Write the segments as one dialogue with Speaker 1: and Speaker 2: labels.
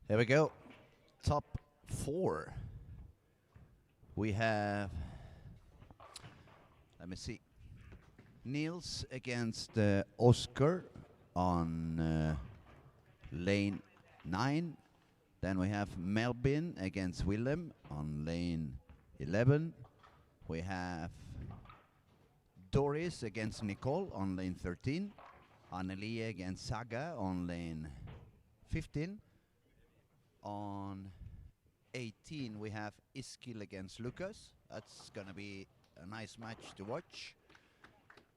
Speaker 1: Here we go. Top 4. We have, let me see, Niels against Oscar on lane 9. Then we have Melvin against Willem on lane 11. We have Doris against Nicole on lane 13. Annelie against Saga on lane 15. On 18 we have Iskil against Lucas. That's gonna be a nice match to watch.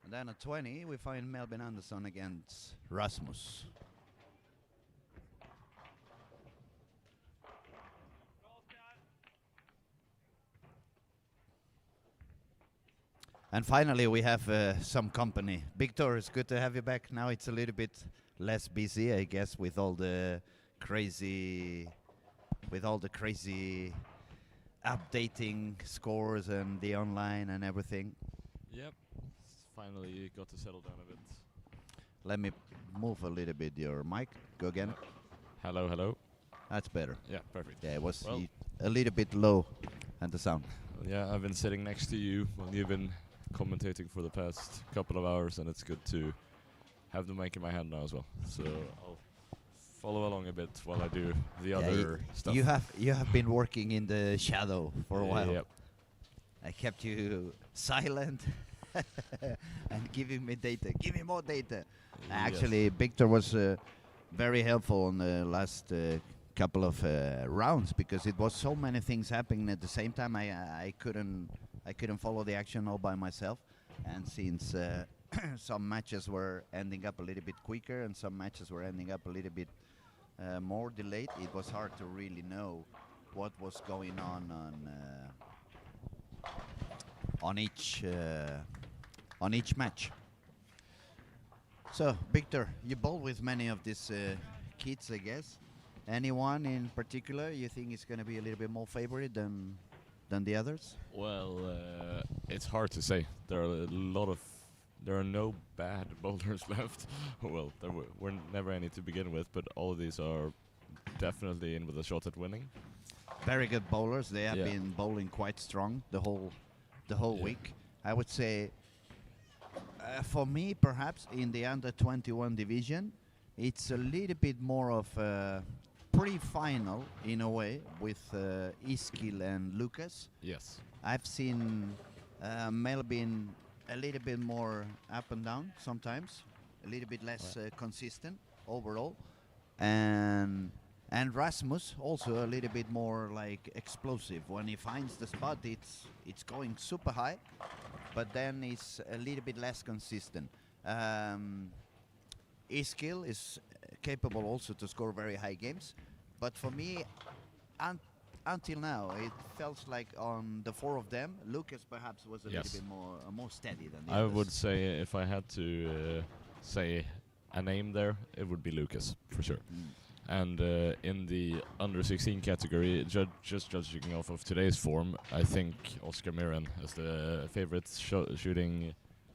Speaker 1: And then at 20 we find Melvin Andersson against Rasmus. And finally we have some company. Victor, it's good to have you back. Now it's a little bit less busy, I guess, with all the crazy updating scores and the online and everything.
Speaker 2: Yep, finally got to settle down a bit.
Speaker 1: Let me move a little bit your mic. Go again.
Speaker 2: Hello, hello.
Speaker 1: That's better.
Speaker 2: Yeah, perfect.
Speaker 1: Yeah, it was
Speaker 2: Well,
Speaker 1: a little bit low and the sound.
Speaker 2: yeah, I've been sitting next to you when you've been commentating for the past couple of hours, and it's good to have the mic in my hand now as well. So I'll follow along a bit while I do the other stuff.
Speaker 1: You have been working in the shadow for a while.
Speaker 2: Yep.
Speaker 1: I kept you silent and giving me data. Give me more data. Actually, Victor was very helpful on the last couple of rounds because it was so many things happening at the same time. I couldn't follow the action all by myself, and since some matches were ending up a little bit quicker and some matches were ending up a little bit more delayed, it was hard to really know what was going on each match. So, Victor, you bowl with many of these kids, I guess. Anyone in particular you think is going to be a little bit more favorite than the others?
Speaker 2: Well, it's hard to say. There are no bad bowlers left. Well, there were never any to begin with, but all of these are definitely in with a shot at winning.
Speaker 1: Very good bowlers. They have been bowling quite strong the whole week. I would say, for me, perhaps in the under 21 division, it's a little bit more of a pre-final in a way with Iskil and Lucas.
Speaker 2: Yes.
Speaker 1: I've seen Melvin a little bit more up and down sometimes, a little bit less consistent overall, and Rasmus also a little bit more like explosive. When he finds the spot, it's going super high, but then it's a little bit less consistent. Iskil is capable also to score very high games, but for me, until now, it felt like on the 4 of them, Lucas perhaps was a little bit more steady than the others.
Speaker 2: I would say if I had to say a name there, it would be Lucas, for sure. And in the under 16 category, just judging off of today's form, I think Oscar Mirren is the favorite, shooting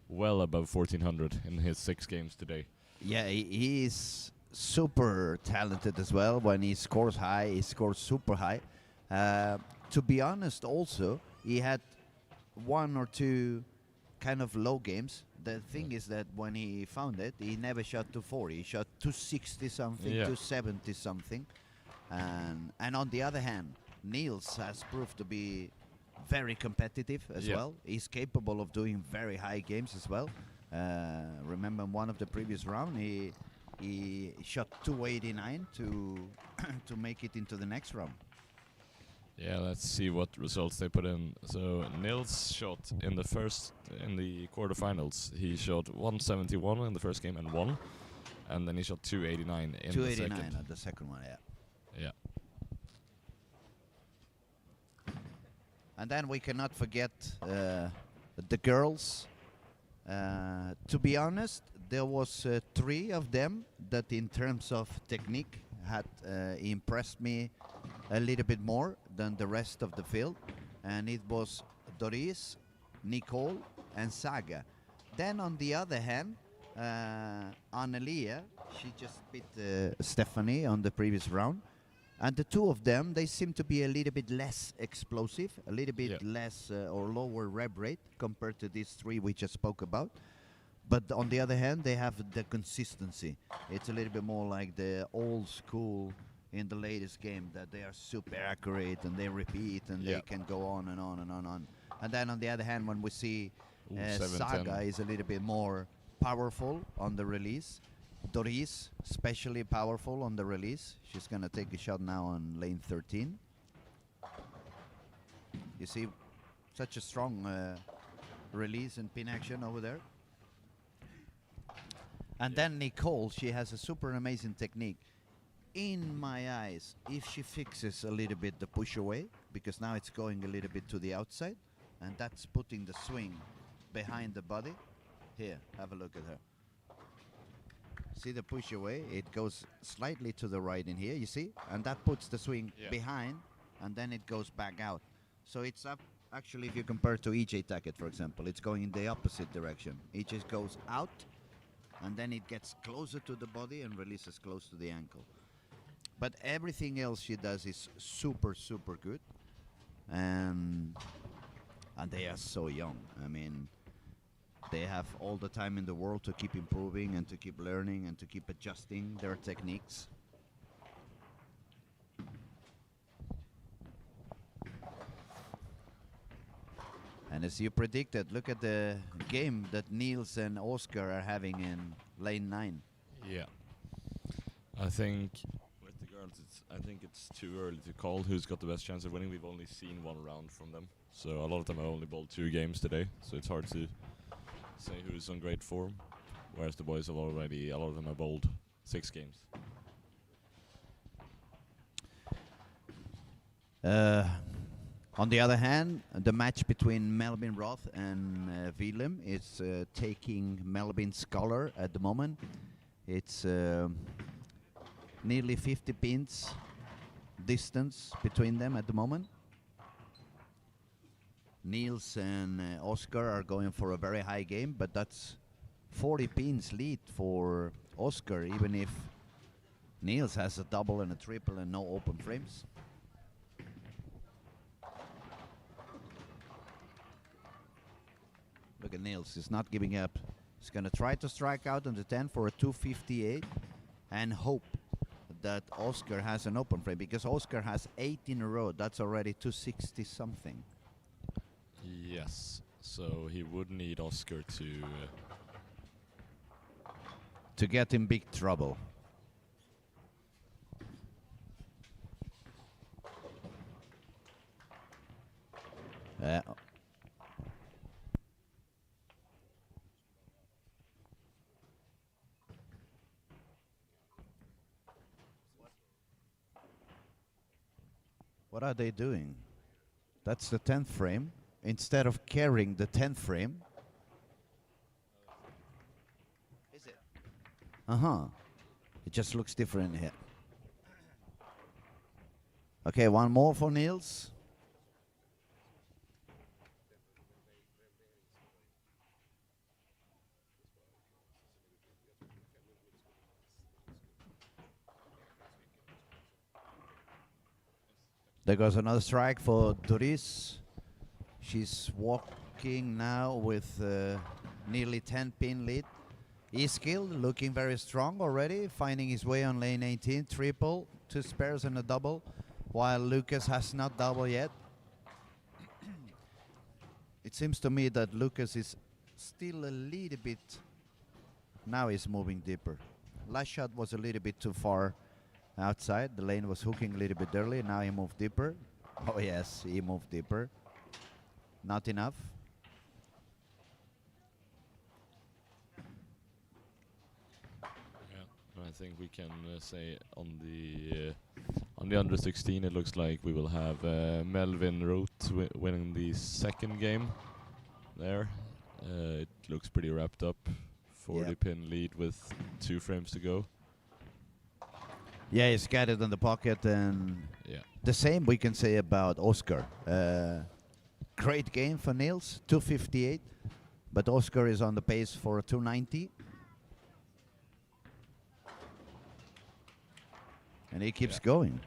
Speaker 2: well above 1400 in his 6 games today.
Speaker 1: Yeah, he is super talented as well. When he scores high, he scores super high. To be honest, also, he had 1 or 2 kind of low games. The thing is that when he found it, he never shot 240. He shot 260 something, 270 something. And on the other hand, Niels has proved to be very competitive as well. He's capable of doing very high games as well. Remember in one of the previous round, he shot 289 to make it into the next round.
Speaker 2: Yeah, let's see what results they put in. So Nils shot in the quarterfinals. He shot 171 in the first game and won, and then he shot 289 in the second.
Speaker 1: 289 at the second one,
Speaker 2: Yeah.
Speaker 1: And then we cannot forget the girls. To be honest, there was 3 of them that in terms of technique had impressed me a little bit more than the rest of the field, and it was Doris, Nicole, and Saga. Then on the other hand, Annelia, she just beat Stephanie on the previous round. And the two of them, they seem to be a little bit less explosive, a little bit
Speaker 2: Yeah.
Speaker 1: less or lower rev rate compared to these three we just spoke about. But on the other hand, they have the consistency. It's a little bit more like the old school in the latest game, that they are super accurate and they repeat and
Speaker 2: Yeah.
Speaker 1: they can go on and on and on and on. And then on the other hand, when we see
Speaker 2: Ooh,
Speaker 1: Saga
Speaker 2: 710.
Speaker 1: is a little bit more powerful on the release. Doris, especially powerful on the release. She's going to take a shot now on lane 13. You see such a strong release and pin action over there. And then Nicole, she has a super amazing technique. In my eyes, if she fixes a little bit the push away, because now it's going a little bit to the outside, and that's putting the swing behind the body. Here, have a look at her. See the push away? It goes slightly to the right in here, you see? And that puts the swing behind, and then it goes back out. So it's up, actually, if you compare to EJ Tackett, for example, it's going in the opposite direction. It just goes out, and then it gets closer to the body and releases close to the ankle. But everything else she does is super, super good. And they are so young. I mean, they have all the time in the world to keep improving and to keep learning and to keep adjusting their techniques. And as you predicted, look at the game that Niels and Oscar are having in lane 9.
Speaker 2: Yeah. I think with the girls, I think it's too early to call who's got the best chance of winning. We've only seen one round from them, so a lot of them have only bowled 2 games today. So it's hard to say who's on great form. Whereas the boys have already, a lot of them have bowled 6 games.
Speaker 1: On the other hand, the match between Melvin Roth and Willem is taking Melvin's color at the moment. It's nearly 50 pins distance between them at the moment. Niels and Oscar are going for a very high game, but that's 40 pins lead for Oscar, even if Niels has a double and a triple and no open frames. Look at Niels, he's not giving up. He's going to try to strike out on the 10 for a 258 and hope that Oscar has an open frame, because Oscar has 8 in a row. That's already 260 something.
Speaker 2: Yes, so he would need Oscar
Speaker 1: to get in big trouble. What are they doing? That's the 10th frame. Instead of carrying the 10th frame. Is it? It just looks different here. Okay, one more for Niels. There goes another strike for Doris. She's walking now with nearly 10 pin lead. Eskil looking very strong already, finding his way on lane 18. Triple, 2 spares and a double, while Lucas has not double yet. It seems to me that Lucas is still a little bit... Now he's moving deeper. Last shot was a little bit too far outside. The lane was hooking a little bit early. Now he moved deeper. Oh yes, he moved deeper. Not enough.
Speaker 2: Yeah, I think we can say on the under 16, it looks like we will have Melvin Roth winning the second game. There, it looks pretty wrapped up. 40 pin lead with 2 frames to go.
Speaker 1: Yeah, he's got it in the pocket, and the same we can say about Oscar. Great game for Niels, 258, but Oscar is on the pace for a 290. And he keeps going.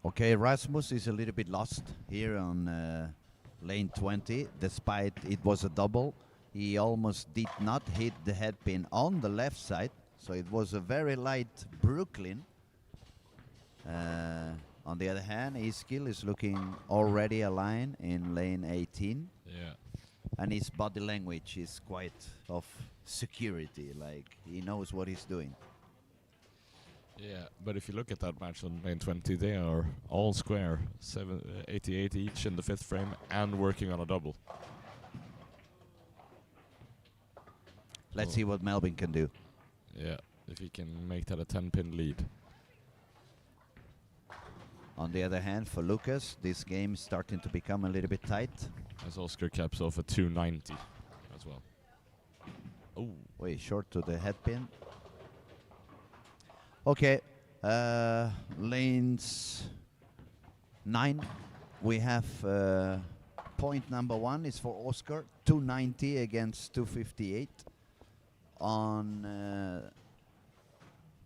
Speaker 1: Okay, Rasmus is a little bit lost here on lane 20. Despite it was a double, he almost did not hit the headpin on the left side. So it was a very light Brooklyn. On the other hand, his skill is looking already aligned in lane 18.
Speaker 2: Yeah.
Speaker 1: And his body language is quite of security, like he knows what he's doing.
Speaker 2: Yeah, but if you look at that match on lane 20, they are all square, 88 each in the fifth frame, and working on a double.
Speaker 1: Let's see what Melvin can do.
Speaker 2: Yeah, if he can make that a 10-pin lead.
Speaker 1: On the other hand, for Lucas, this game is starting to become a little bit tight.
Speaker 2: As Oscar caps off at 290 as well. Oh,
Speaker 1: Way short to the headpin. Okay, lanes 9. We have point number 1 is for Oscar, 290 against 258. On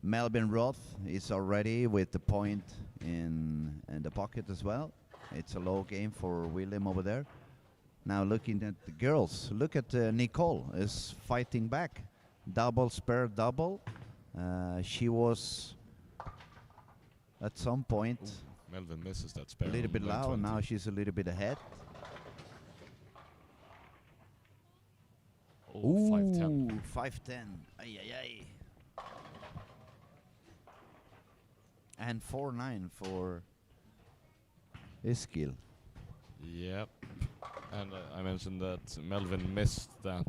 Speaker 1: Melvin Roth is already with the point in the pocket as well. It's a low game for William over there. Now looking at the girls, look at Nicole is fighting back. Double, spare, double. She was at some point
Speaker 2: Melvin misses that spare.
Speaker 1: a little
Speaker 2: on
Speaker 1: bit
Speaker 2: lane
Speaker 1: low.
Speaker 2: 20.
Speaker 1: Now she's a little bit ahead.
Speaker 2: Oh, 510.
Speaker 1: 510. Ay, ay, ay. And 4-9 for Eskil.
Speaker 2: Yep. And I mentioned that Melvin missed that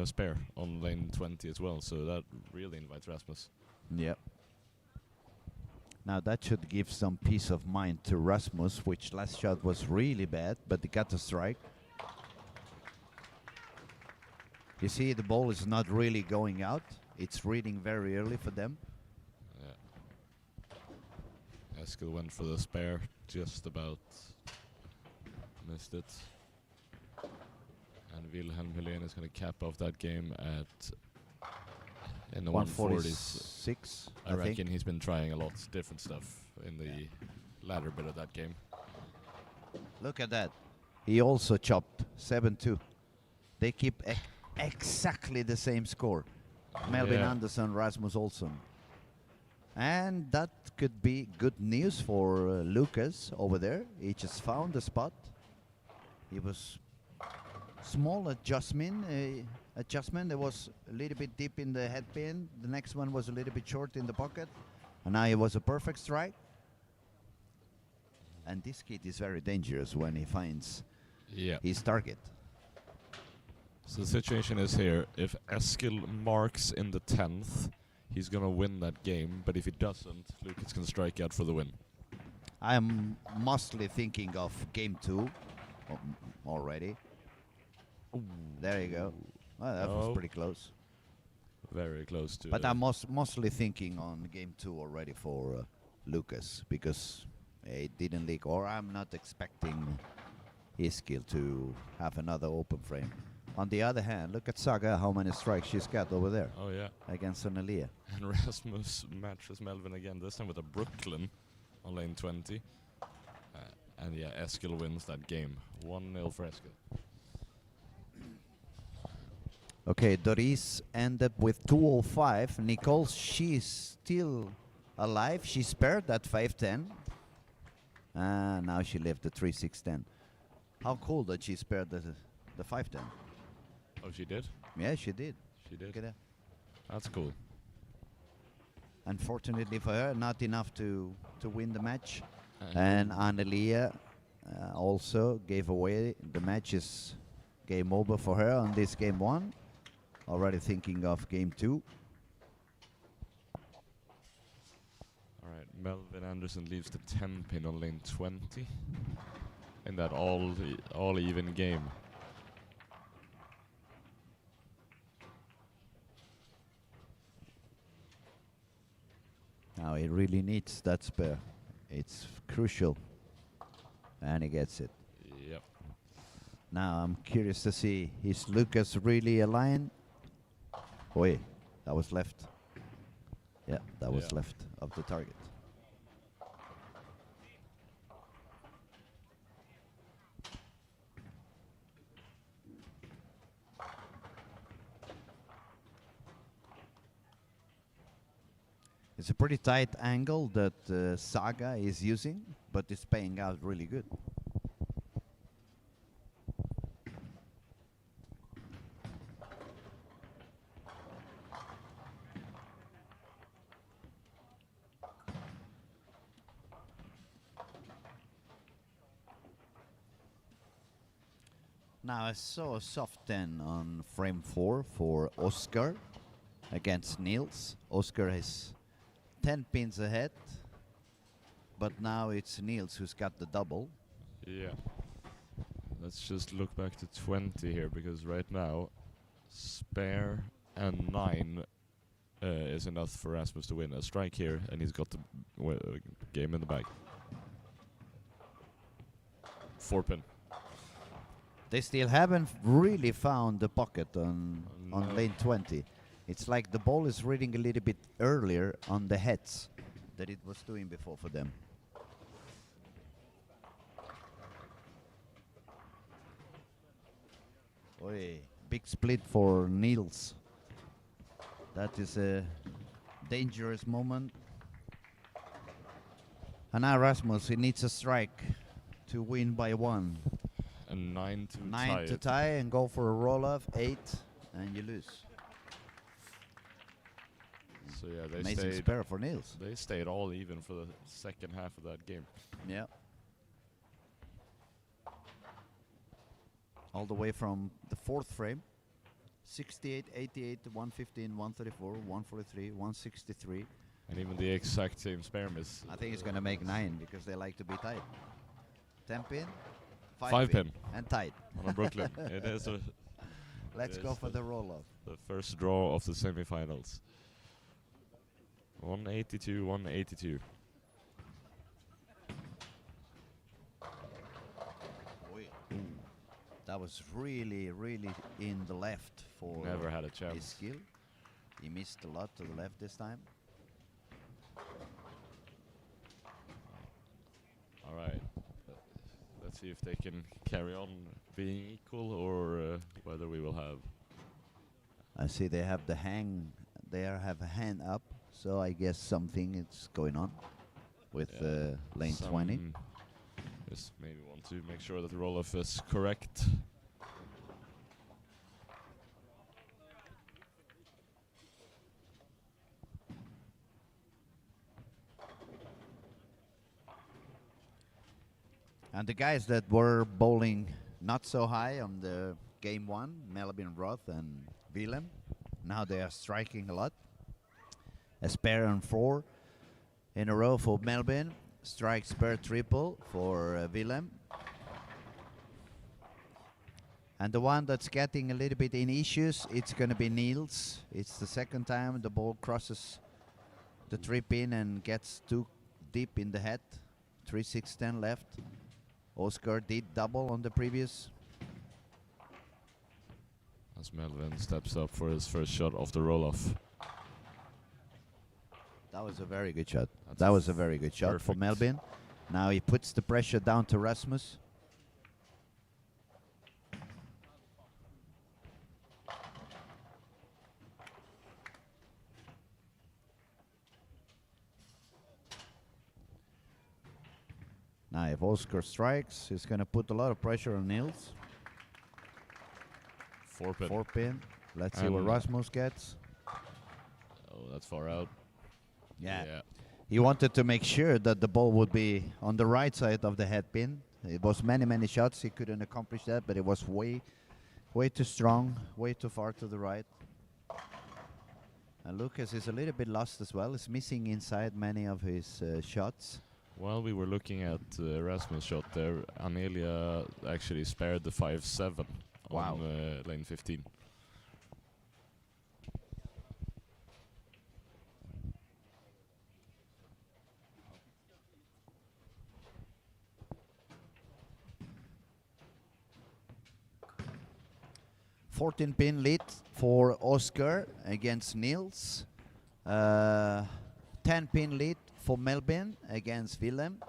Speaker 2: spare on lane 20 as well, so that really invites Rasmus.
Speaker 1: Yep. Now that should give some peace of mind to Rasmus, which last shot was really bad, but he got the strike. You see, the ball is not really going out. It's reading very early for them.
Speaker 2: Yeah. Eskil went for the spare, just about missed it. And Wilhelm Helene is going to cap off that game at in the 140s.
Speaker 1: 146,
Speaker 2: I reckon he's been trying a lot different stuff in the latter bit of that game.
Speaker 1: Look at that. He also chopped 7-2. They keep exactly the same score. Melvin
Speaker 2: Yeah.
Speaker 1: Andersson, Rasmus Olsson. And that could be good news for Lucas over there. He just found the spot. He was small adjustment. There was a little bit deep in the headpin. The next one was a little bit short in the pocket. And now it was a perfect strike. And this kid is very dangerous when he finds his target.
Speaker 2: So the situation is here, if Eskil marks in the 10th, he's going to win that game, but if he doesn't, Lucas can strike out for the win.
Speaker 1: I'm mostly thinking of game 2 already.
Speaker 2: Ooh.
Speaker 1: There you go. Well, that was pretty close.
Speaker 2: Very close to
Speaker 1: But I'm mostly thinking on game 2 already for Lucas, because it didn't leak, or I'm not expecting his skill to have another open frame. On the other hand, look at Saga, how many strikes she's got over there.
Speaker 2: Oh, yeah.
Speaker 1: Against Sonelia.
Speaker 2: And Rasmus matches Melvin again, this time with a Brooklyn on lane 20. And yeah, Eskil wins that game. 1-0 for Eskil.
Speaker 1: Okay, Doris ended with 205. Nicole, she's still alive. She spared that 510. Now she left the 3610. How cool that she spared the 510.
Speaker 2: Oh, she did?
Speaker 1: Yeah, she did.
Speaker 2: She did.
Speaker 1: Look at that.
Speaker 2: That's cool.
Speaker 1: Unfortunately for her, not enough to win the match. And Annelia also gave away. The match is game over for her on this game 1. Already thinking of game 2.
Speaker 2: All right, Melvin Andersson leaves the 10-pin on lane 20 in that all-even game.
Speaker 1: Now he really needs that spare. It's crucial. And he gets it.
Speaker 2: Yep.
Speaker 1: Now I'm curious to see, is Lucas really aligned? Wait, that was left. Yeah, that was left of the target. It's a pretty tight angle that Saga is using, but it's paying out really good. Now I saw a soft 10 on frame 4 for Oscar against Niels. Oscar is 10 pins ahead, but now it's Niels who's got the double.
Speaker 2: Yeah. Let's just look back to 20 here, because right now, spare and 9 is enough for Rasmus to win a strike here, and he's got the game in the bag. 4 pin.
Speaker 1: They still haven't really found the pocket on lane 20. It's like the ball is reading a little bit earlier on the heads than it was doing before for them. Oy, big split for Niels. That is a dangerous moment. And now Rasmus, he needs a strike to win by 1.
Speaker 2: And 9 to tie.
Speaker 1: 9 to tie and go for a roll-off, 8, and you lose.
Speaker 2: So yeah, they
Speaker 1: Amazing
Speaker 2: stayed.
Speaker 1: spare for Niels.
Speaker 2: They stayed all even for the second half of that game.
Speaker 1: Yeah. All the way from the 4th frame. 68, 88, 115, 134, 143, 163.
Speaker 2: And even the exact same spare miss.
Speaker 1: I think it's going to make 9 because they like to be tight. 10 pin,
Speaker 2: 5 pin.
Speaker 1: and tight.
Speaker 2: On a Brooklyn. It is a
Speaker 1: Let's go for the roll-off.
Speaker 2: the first draw of the semifinals. 182, 182.
Speaker 1: That was really, really in the left for
Speaker 2: Never had a
Speaker 1: his
Speaker 2: chance.
Speaker 1: skill. He missed a lot to the left this time.
Speaker 2: All right. Let's see if they can carry on being equal, or whether we will have.
Speaker 1: I see they have the hang. They have a hand up, so I guess something is going on with lane 20.
Speaker 2: Just maybe want to make sure that the roll-off is correct.
Speaker 1: And the guys that were bowling not so high on the game 1, Melvin Roth and Willem, now they are striking a lot. A spare on 4 in a row for Melvin. Strike spare triple for Willem. And the one that's getting a little bit in issues, it's going to be Niels. It's the second time the ball crosses the 3-pin and gets too deep in the head. 3, 6, 10 left. Oscar did double on the previous.
Speaker 2: As Melvin steps up for his first shot off the roll-off.
Speaker 1: That was a very good shot.
Speaker 2: That's
Speaker 1: That was a very good shot for
Speaker 2: perfect.
Speaker 1: Melvin. Now he puts the pressure down to Rasmus. Now if Oscar strikes, he's going to put a lot of pressure on Niels.
Speaker 2: 4 pin.
Speaker 1: 4-pin. Let's see what Rasmus gets.
Speaker 2: Oh, that's far out.
Speaker 1: Yeah. He wanted to make sure that the ball would be on the right side of the head pin. It was many, many shots. He couldn't accomplish that, but it was way too strong, way too far to the right. And Lucas is a little bit lost as well. He's missing inside many of his shots.
Speaker 2: While we were looking at Rasmus' shot there, Anelia actually spared the 5-7
Speaker 1: Wow.
Speaker 2: on lane 15.
Speaker 1: Pin lead for Oscar against Niels. 10-pin lead for Melvin against Willem.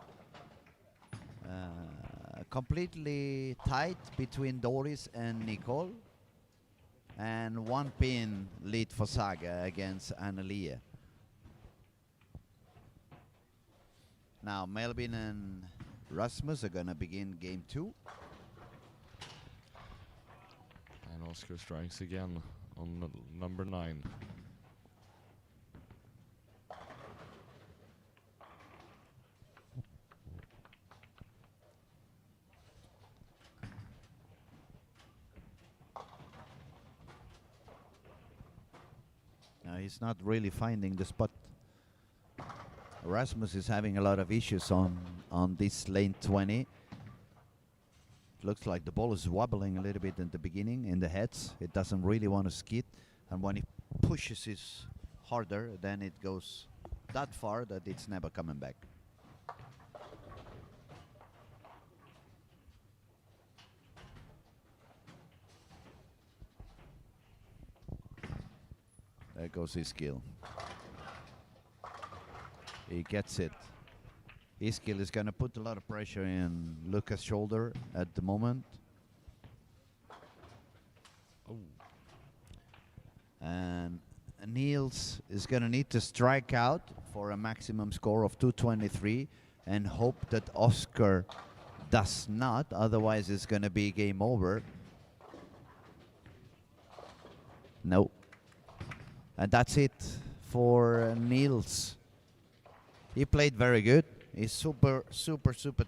Speaker 1: Completely tight between Doris and Nicole. And 1-pin lead for Saga against Annelia. Now Melvin and Rasmus are gonna begin game 2.
Speaker 2: And Oscar strikes again on number 9.
Speaker 1: Now he's not really finding the spot. Rasmus is having a lot of issues on this lane 20. Looks like the ball is wobbling a little bit in the beginning in the heads. It doesn't really want to skid, and when it pushes it harder, then it goes that far that it's never coming back. There goes his skill. He gets it. His skill is going to put a lot of pressure in Lucas' shoulder at the moment.
Speaker 2: Oh.
Speaker 1: And Niels is going to need to strike out for a maximum score of 223 and hope that Oscar does not, otherwise it's going to be game over. No. And that's it for Niels. He played very good. He's super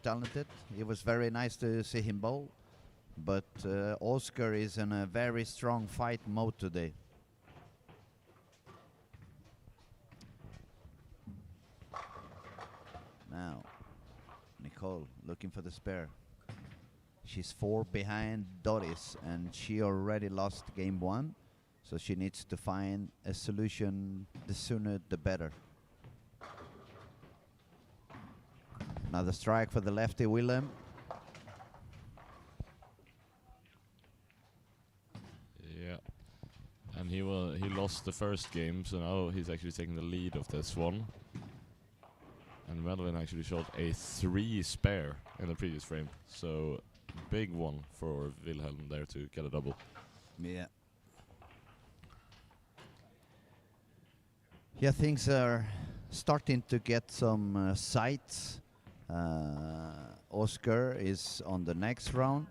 Speaker 1: talented. It was very nice to see him bowl. But Oscar is in a very strong fight mode today. Now, Nicole looking for the spare. She's 4 behind Doris, and she already lost game 1. So she needs to find a solution, the sooner the better. Another strike for the lefty Willem.
Speaker 2: Yeah. And he lost the first game, so now he's actually taking the lead of this one. And Melvin actually shot a 3 spare in the previous frame. So big one for Wilhelm there to get a double.
Speaker 1: Yeah. Yeah, things are starting to get some sights. Oscar is on the next round.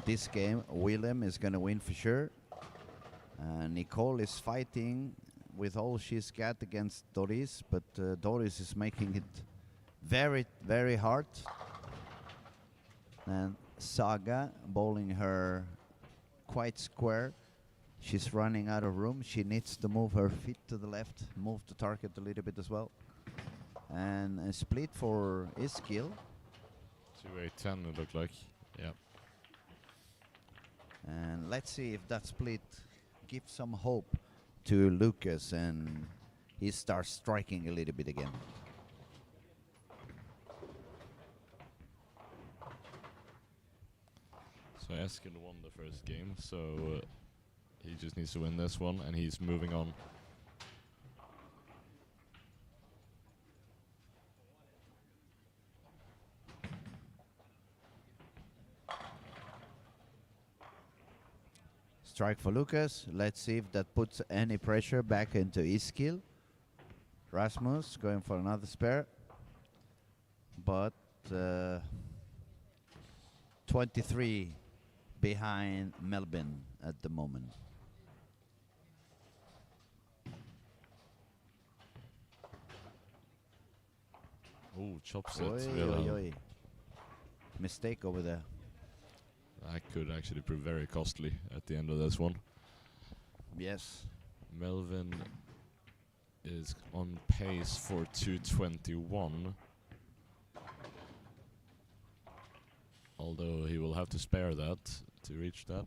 Speaker 1: This game, Willem is going to win for sure. Nicole is fighting with all she's got against Doris, but Doris is making it very, very hard. And Saga bowling her quite square. She's running out of room. She needs to move her feet to the left, move the target a little bit as well. And a split for Iskil.
Speaker 2: 2-8-10 it looked like. Yeah.
Speaker 1: And let's see if that split gives some hope to Lucas and he starts striking a little bit again.
Speaker 2: So Eskil won the first game, so he just needs to win this one, and he's moving on.
Speaker 1: Strike for Lucas. Let's see if that puts any pressure back into Iskil. Rasmus going for another spare. But 23 behind Melbourne at the moment.
Speaker 2: Oh, chopset.
Speaker 1: Oi, oi, oi. Mistake over there.
Speaker 2: That could actually prove very costly at the end of this one.
Speaker 1: Yes.
Speaker 2: Melvin is on pace for 221. Although he will have to spare that to reach that.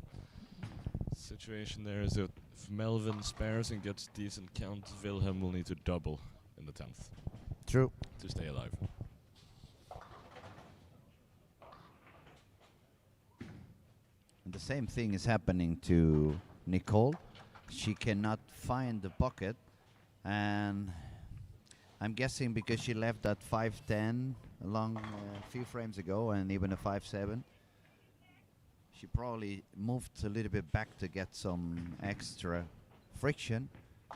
Speaker 2: Situation there is that if Melvin spares and gets decent count, Wilhelm will need to double in the 10th.
Speaker 1: True.
Speaker 2: To stay alive.
Speaker 1: And the same thing is happening to Nicole. She cannot find the pocket, and I'm guessing because she left that 5-10 along a few frames ago and even a 5-7, she probably moved a little bit back to get some extra friction,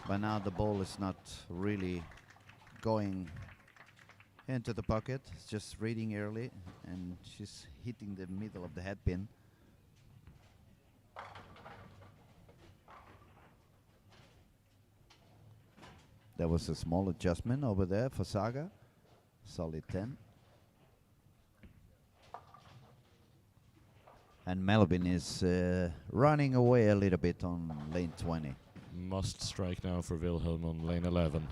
Speaker 1: but now the ball is not really going into the pocket. Just reading early, and she's hitting the middle of the head pin. There was a small adjustment over there for Saga. Solid 10. And Melvin is running away a little bit on lane 20.
Speaker 2: Must strike now for Wilhelm on lane 11.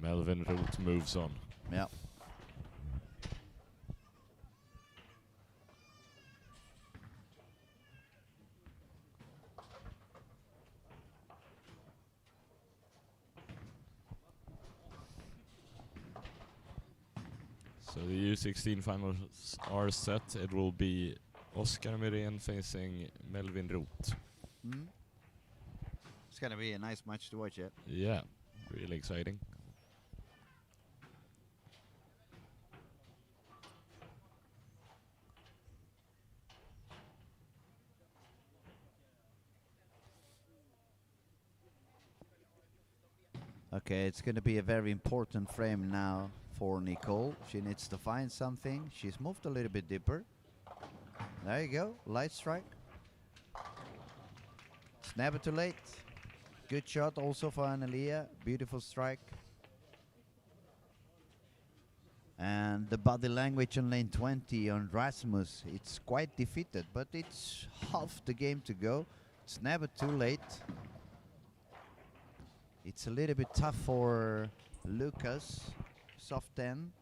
Speaker 2: Melvin Root moves on.
Speaker 1: Yeah.
Speaker 2: So the U16 finals are set. It will be Oscar Myrén facing Melvin Root.
Speaker 1: Mm. It's gonna be a nice match to watch, yeah.
Speaker 2: Yeah, really exciting.
Speaker 1: Okay, it's going to be a very important frame now for Nicole. She needs to find something. She's moved a little bit deeper. There you go, light strike. It's never too late. Good shot also for Annelia. Beautiful strike. And the body language on lane 20 on Rasmus, it's quite defeated, but it's half the game to go. It's never too late. It's a little bit tough for Lucas, soft 10.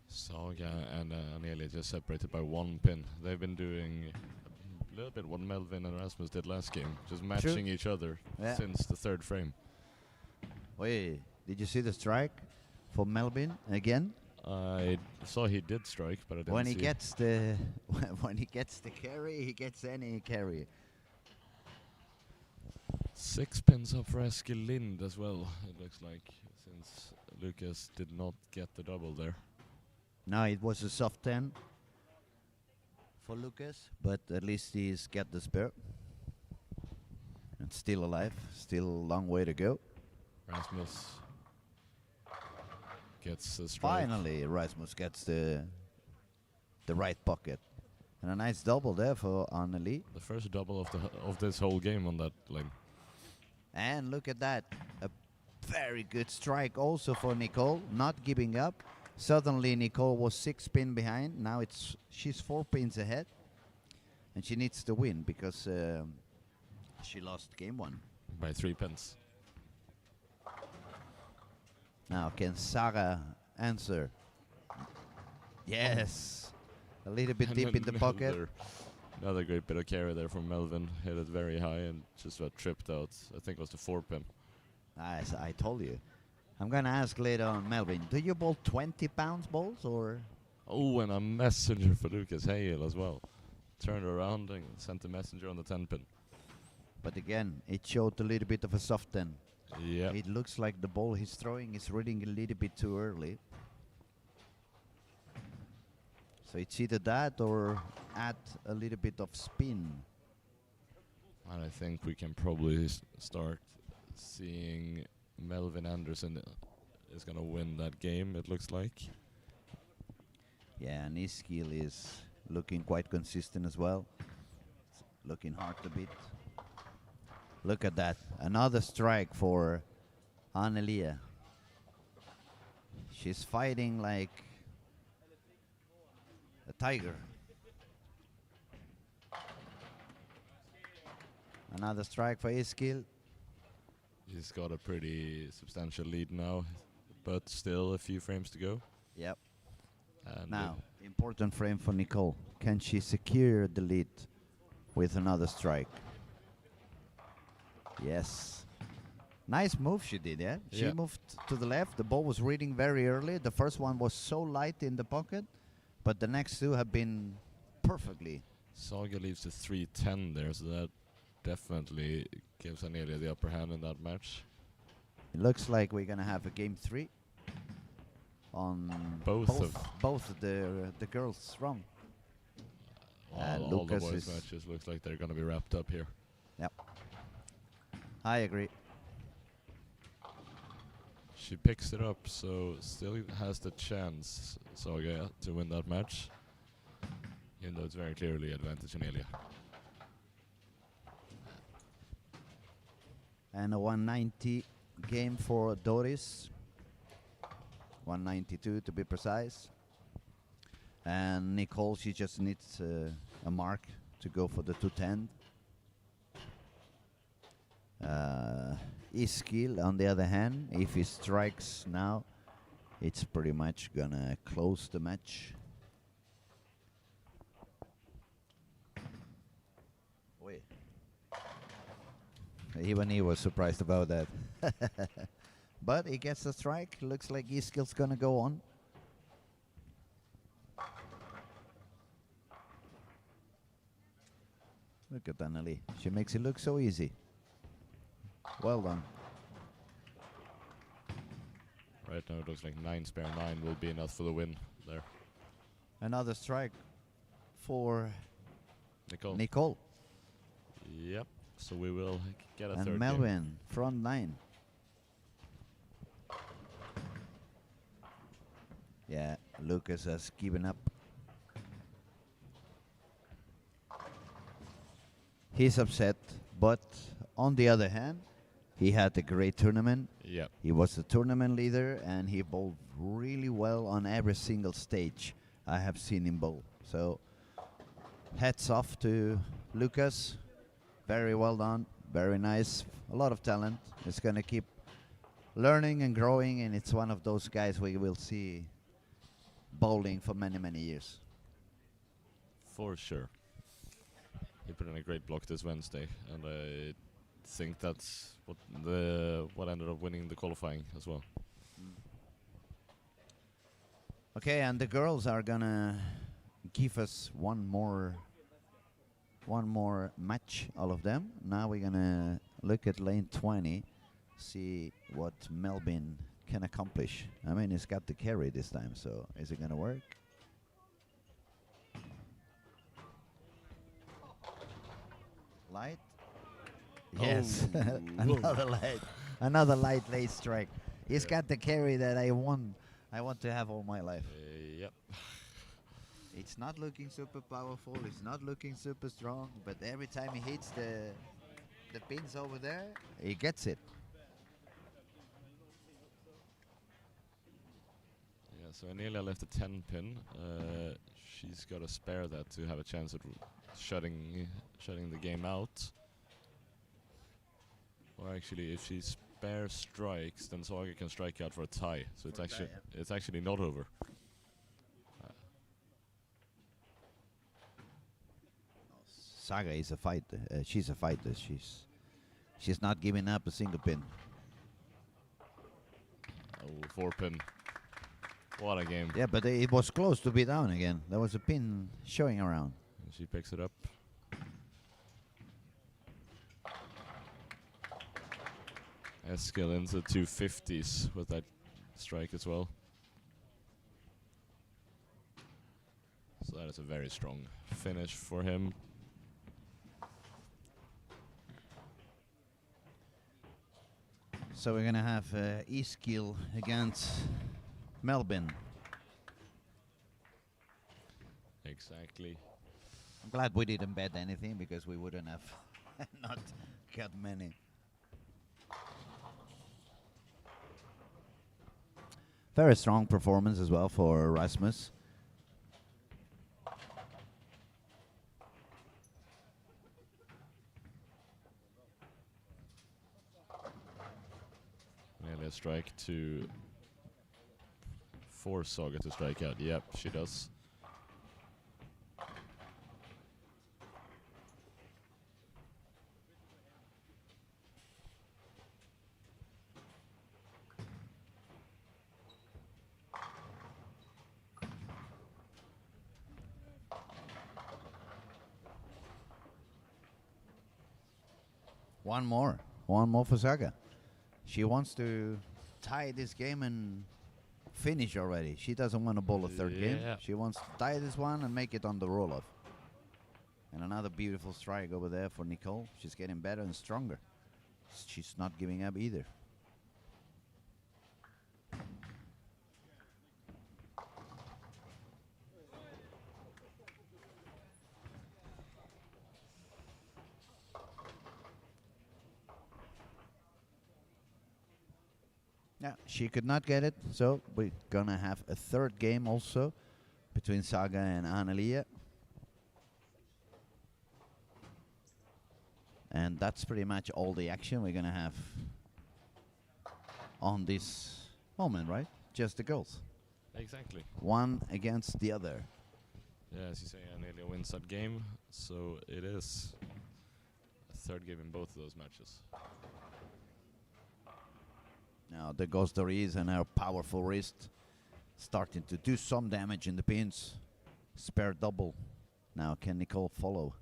Speaker 2: Saga and Anelia just separated by 1 pin. They've been doing a little bit what Melvin and Rasmus did last game, just matching each other since the 3rd frame.
Speaker 1: Wait, did you see the strike for Melvin again?
Speaker 2: I saw he did strike, but I didn't
Speaker 1: When
Speaker 2: see
Speaker 1: he gets the when he gets the carry, he gets any carry.
Speaker 2: 6 pins up for Eskil Lind as well, it looks like, since Lucas did not get the double there.
Speaker 1: No, it was a soft 10 for Lucas, but at least he's got the spare. And still alive, still a long way to go.
Speaker 2: Rasmus gets a strike.
Speaker 1: Finally, Rasmus gets the right pocket. And a nice double there for Anneli.
Speaker 2: The first double of this whole game on that lane.
Speaker 1: And look at that. A very good strike also for Nicole, not giving up. Suddenly Nicole was 6 pin behind. Now she's 4 pins ahead. And she needs to win because she lost game 1.
Speaker 2: By 3 pins.
Speaker 1: Now can Sarah answer? Yes. A little bit deep in the pocket.
Speaker 2: Another great bit of carry there from Melvin. Hit it very high and just got tripped out. I think it was the 4 pin.
Speaker 1: As I told you. I'm going to ask later on, Melvin, do you bowl 20 pounds balls or?
Speaker 2: Oh, and a messenger for Lucas Hale as well. Turned around and sent a messenger on the 10 pin.
Speaker 1: But again, it showed a little bit of a soft 10.
Speaker 2: Yeah.
Speaker 1: It looks like the ball he's throwing is reading a little bit too early. So it's either that or add a little bit of spin.
Speaker 2: And I think we can probably start seeing Melvin Anderson is going to win that game, it looks like.
Speaker 1: Yeah, and his skill is looking quite consistent as well. It's looking hard to beat. Look at that. Another strike for Annelia. She's fighting like a tiger. Another strike for Eskil.
Speaker 2: He's got a pretty substantial lead now, but still a few frames to go.
Speaker 1: Yep.
Speaker 2: And
Speaker 1: Now, important frame for Nicole. Can she secure the lead with another strike? Yes. Nice move she did, yeah? She moved to the left. The ball was reading very early. The first one was so light in the pocket, but the next two have been perfectly.
Speaker 2: Saga leaves the 3-10 there, so that definitely gives Anelia the upper hand in that match.
Speaker 1: It looks like we're going to have a game 3 on
Speaker 2: Both
Speaker 1: both the girls' run.
Speaker 2: All the
Speaker 1: Lucas
Speaker 2: boys'
Speaker 1: is.
Speaker 2: matches looks like they're going to be wrapped up here.
Speaker 1: Yep. I agree.
Speaker 2: She picks it up, so still has the chance, Saga, to win that match. Even though it's very clearly advantage Anelia.
Speaker 1: And a 190 game for Doris. 192 to be precise. And Nicole, she just needs a mark to go for the 210. Iskil, on the other hand, if he strikes now, it's pretty much gonna close the match. Wait. Even he was surprised about that. But he gets the strike. Looks like Iskil's gonna go on. Look at Anneli. She makes it look so easy. Well done.
Speaker 2: Right now it looks like 9 spare 9 will be enough for the win there.
Speaker 1: Another strike for
Speaker 2: Nicole.
Speaker 1: Nicole.
Speaker 2: Yep. So we will get a
Speaker 1: And
Speaker 2: third
Speaker 1: Melvin,
Speaker 2: game.
Speaker 1: front 9. Yeah, Lucas has given up. He's upset, but on the other hand, he had a great tournament.
Speaker 2: Yep.
Speaker 1: He was the tournament leader, and he bowled really well on every single stage I have seen him bowl. So, hats off to Lucas. Very well done. Very nice. A lot of talent. He's going to keep learning and growing, and it's one of those guys we will see bowling for many, many years.
Speaker 2: For sure. He put in a great block this Wednesday, and I think that's what ended up winning the qualifying as well.
Speaker 1: Okay, and the girls are gonna give us one more match, all of them. Now we're gonna look at lane 20, see what Melvin can accomplish. I mean, he's got the carry this time, so is it gonna work? Light? Yes,
Speaker 2: Oh.
Speaker 1: another light late strike. He's got the carry that I want to have all my life.
Speaker 2: Yep.
Speaker 1: It's not looking super powerful. It's not looking super strong. But every time he hits the pins over there, he gets it.
Speaker 2: Yeah, so Anelia left a 10 pin. She's got to spare that to have a chance at shutting the game out. Or actually, if she spare strikes, then Saga can strike out for a tie. So it's actually not over.
Speaker 1: Saga is a fighter. She's a fighter. She's not giving up a single pin.
Speaker 2: Oh, 4 pin. What a game.
Speaker 1: Yeah, but it was close to be down again. There was a pin showing around.
Speaker 2: And she picks it up. Eskil into 250s with that strike as well. So that is a very strong finish for him.
Speaker 1: So we're gonna have Eskil against Melvin.
Speaker 2: Exactly.
Speaker 1: I'm glad we didn't bet anything because we wouldn't have not got many. Very strong performance as well for Rasmus.
Speaker 2: Nearly a strike to force Saga to strike out. Yep, she does.
Speaker 1: One more for Saga. She wants to tie this game and finish already. She doesn't want to bowl a third game.
Speaker 2: Yeah.
Speaker 1: She wants to tie this one and make it on the roll-off. And another beautiful strike over there for Nicole. She's getting better and stronger. She's not giving up either. Yeah, she could not get it, so we're gonna have a third game also between Saga and Annelia. And that's pretty much all the action we're gonna have on this moment, right? Just the girls.
Speaker 2: Exactly.
Speaker 1: One against the other.
Speaker 2: Yeah, as you say, Anelia wins that game, so it is a third game in both of those matches.
Speaker 1: Now there goes Doris and her powerful wrist starting to do some damage in the pins. Spare double. Now can Nicole follow?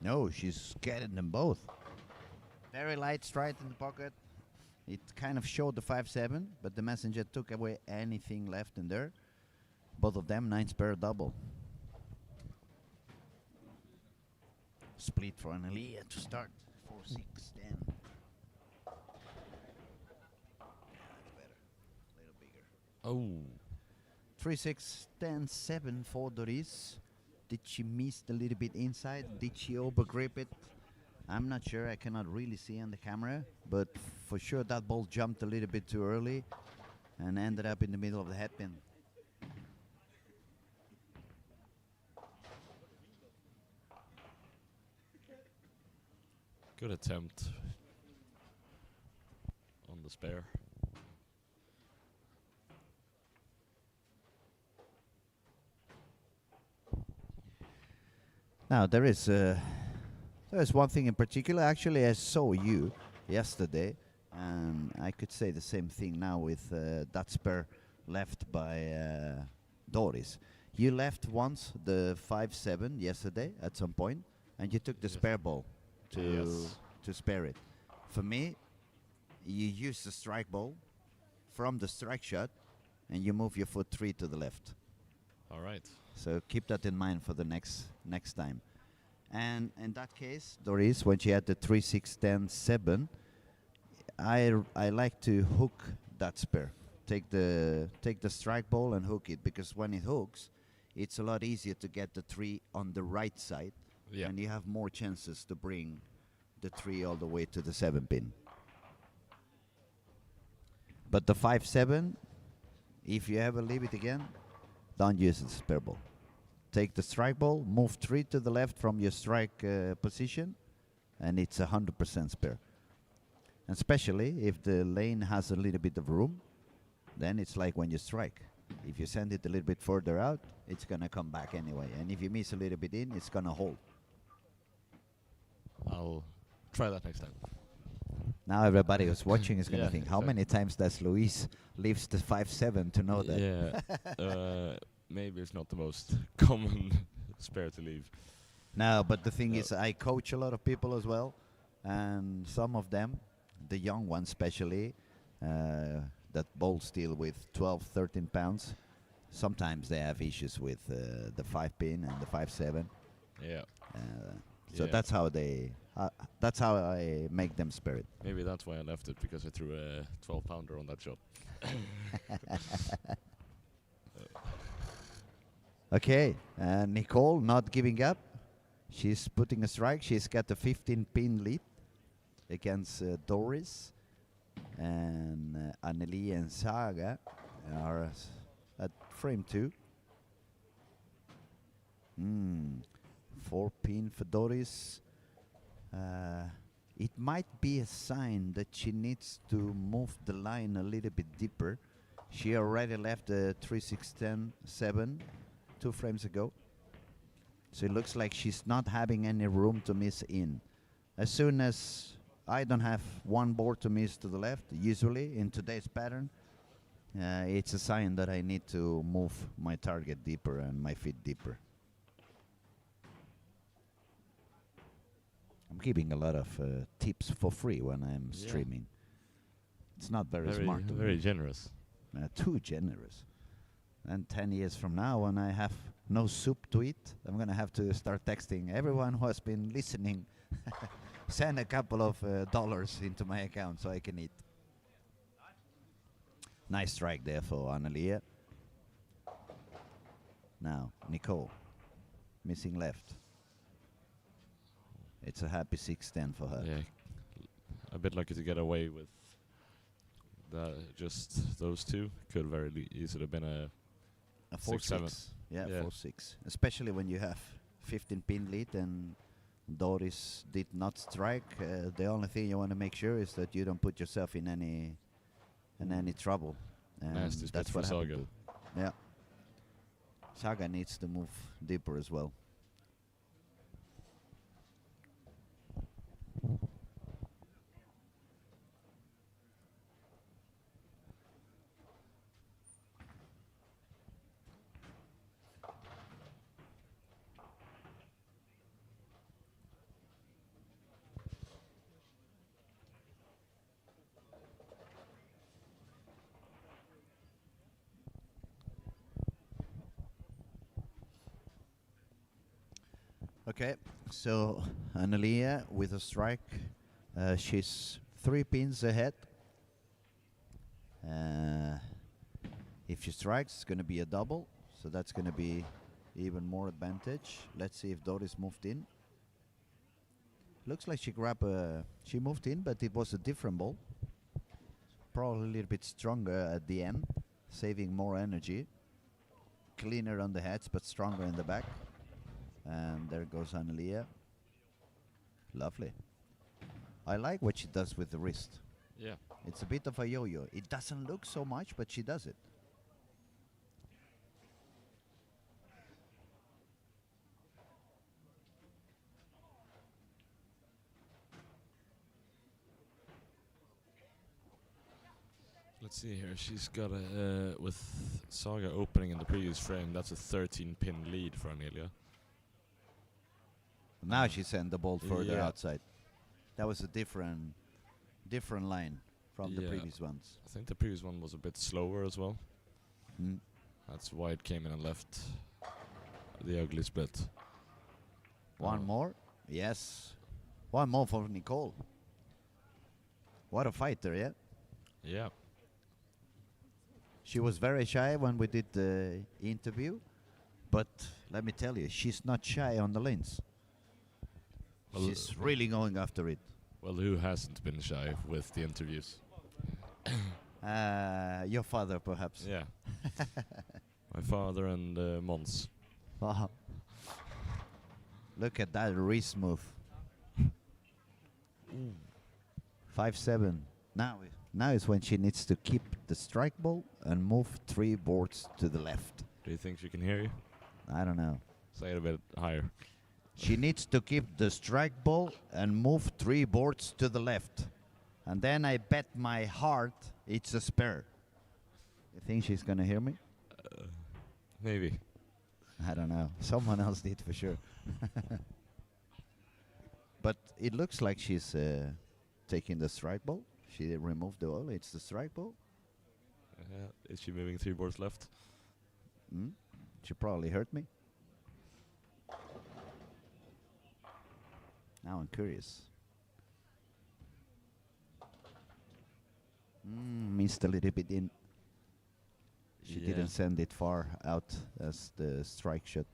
Speaker 1: No, she's getting them both. Very light strike in the pocket. It kind of showed the 5-7, but the messenger took away anything left in there. Both of them 9-spare double. Split for Annelia to start. 4-6-10. Yeah, that's better. A little bigger.
Speaker 2: Oh.
Speaker 1: 3-6-10-7 for Doris. Did she miss a little bit inside? Did she overgrip it? I'm not sure. I cannot really see on the camera, but for sure that ball jumped a little bit too early and ended up in the middle of the headpin.
Speaker 2: Good attempt on the spare.
Speaker 1: Now there is one thing in particular. Actually, I saw you yesterday, and I could say the same thing now with that spare left by Doris. You left once the 5-7 yesterday at some point, and you took the spare ball to spare it. For me, you use the strike ball from the strike shot, and you move your foot 3 to the left.
Speaker 2: All right.
Speaker 1: So keep that in mind for the next time. And in that case, Doris, when she had the 3-6-10-7, I like to hook that spare. Take the strike ball and hook it, because when it hooks, it's a lot easier to get the 3 on the right side, and you have more chances to bring the 3 all the way to the 7 pin. But the 5-7, if you ever leave it again, don't use the spare ball. Take the strike ball, move 3 to the left from your strike position, and it's 100% spare. And especially if the lane has a little bit of room, then it's like when you strike. If you send it a little bit further out, it's going to come back anyway. And if you miss a little bit in, it's going to hold.
Speaker 2: I'll try that next time.
Speaker 1: Now everybody who's watching is going to
Speaker 2: Yeah,
Speaker 1: think, how many times does Luis leaves the 5-7 to know that?
Speaker 2: Yeah. Maybe it's not the most common spare to leave.
Speaker 1: No, but the thing is, I coach a lot of people as well, and some of them, the young ones especially, that bowl steel with 12, 13 pounds, sometimes they have issues with the 5-pin and the 5-7.
Speaker 2: Yeah.
Speaker 1: So that's how that's how I make them spare it.
Speaker 2: Maybe that's why I left it, because I threw a 12-pounder on that shot.
Speaker 1: Okay, Nicole not giving up. She's putting a strike. She's got the 15-pin lead against Doris. And Anneli and Saga are at frame 2. 4-pin for Doris. It might be a sign that she needs to move the line a little bit deeper. She already left the 3-6-10-7 2 frames ago. So it looks like she's not having any room to miss in. As soon as I don't have one board to miss to the left. Usually, in today's pattern, it's a sign that I need to move my target deeper and my feet deeper. I'm giving a lot of tips for free when I'm streaming. It's not very smart.
Speaker 2: Very generous.
Speaker 1: Too generous. And 10 years from now, when I have no soup to eat, I'm going to have to start texting everyone who has been listening. Send a couple of dollars into my account so I can eat. Nice strike there for Annelia. Now, Nicole. Missing left. It's a happy 6-10 for her.
Speaker 2: Yeah, a bit lucky to get away with just those two. Could very easily have been a
Speaker 1: 4-6. Yeah,
Speaker 2: Yeah.
Speaker 1: 4-6. Especially when you have 15 pin lead and Doris did not strike. The only thing you want to make sure is that you don't put yourself in any trouble. And
Speaker 2: Nasty split
Speaker 1: that's
Speaker 2: for
Speaker 1: what
Speaker 2: Saga.
Speaker 1: happened. Yeah. Saga needs to move deeper as well. Okay, so Annelia with a strike. She's 3 pins ahead. If she strikes, it's going to be a double, so that's going to be even more advantage. Let's see if Doris moved in. Looks like she moved in, but it was a different ball. Probably a little bit stronger at the end, saving more energy. Cleaner on the heads, but stronger in the back. And there goes Annelia. Lovely. I like what she does with the wrist.
Speaker 2: Yeah.
Speaker 1: It's a bit of a yo-yo. It doesn't look so much, but she does it.
Speaker 2: Let's see here. She's got a with Saga opening in the previous frame. That's a 13-pin lead for Amelia.
Speaker 1: Now she sent the ball further
Speaker 2: Yeah.
Speaker 1: outside. That was a different line from the
Speaker 2: Yeah.
Speaker 1: previous ones.
Speaker 2: I think the previous one was a bit slower as well.
Speaker 1: Mm.
Speaker 2: That's why it came in and left the ugly split.
Speaker 1: One more? Yes. One more for Nicole. What a fighter, yeah?
Speaker 2: Yeah.
Speaker 1: She was very shy when we did the interview, but let me tell you, she's not shy on the lanes.
Speaker 2: Well,
Speaker 1: She's really going after it.
Speaker 2: Well, who hasn't been shy with the interviews?
Speaker 1: Your father, perhaps.
Speaker 2: Yeah. My father and Mons.
Speaker 1: Wow. Look at that wrist move. 5-7. Now is when she needs to keep the strike ball and move 3 boards to the left.
Speaker 2: Do you think she can hear you?
Speaker 1: I don't know.
Speaker 2: Say it a bit higher.
Speaker 1: She needs to keep the strike ball and move 3 boards to the left. And then I bet my heart it's a spare. You think she's going to hear me?
Speaker 2: Maybe.
Speaker 1: I don't know. Someone else did for sure. But it looks like she's taking the strike ball. She removed the ball. It's the strike ball.
Speaker 2: Is she moving 3 boards left?
Speaker 1: She probably hurt me. Now I'm curious. Missed a little bit in. She
Speaker 2: Yeah.
Speaker 1: didn't send it far out as the strike shot.